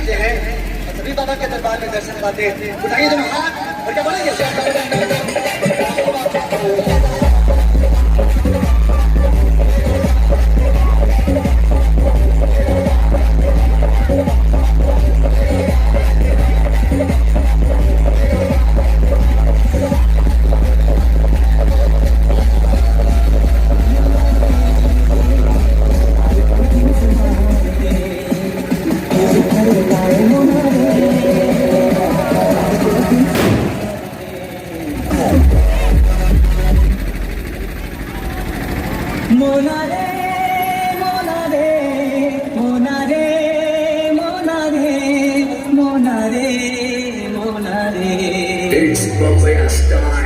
करते हैं और सभी बाबा के दरबार में दर्शन पाते हैं। उठाइए दोनों हाथ और क्या बोलेंगे? मोना रे मोना रे मोना रे मोना रे मोना रे मोना रे It's Bombay Star.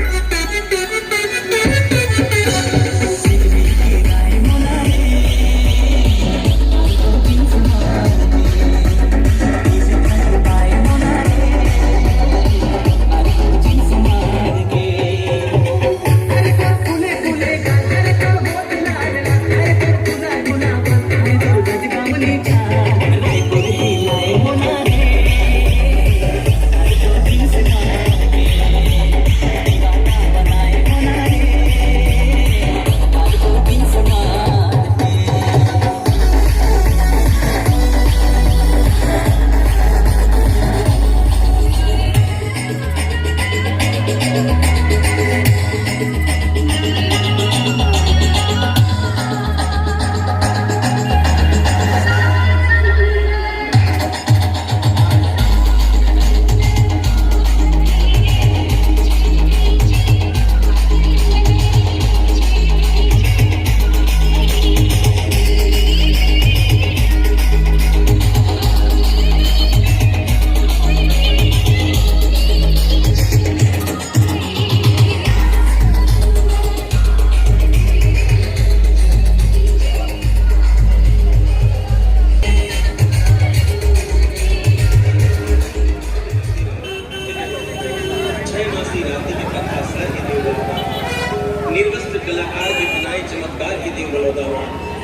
निर्वस्त्र कलाकार के बनाए चमत्कार की देव बड़ौदा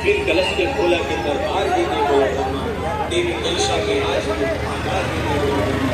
फिर कलश के खोला के दरबार की देव बड़ौदा देवी कलशा के आज के दरबार की देव बड़ौदा।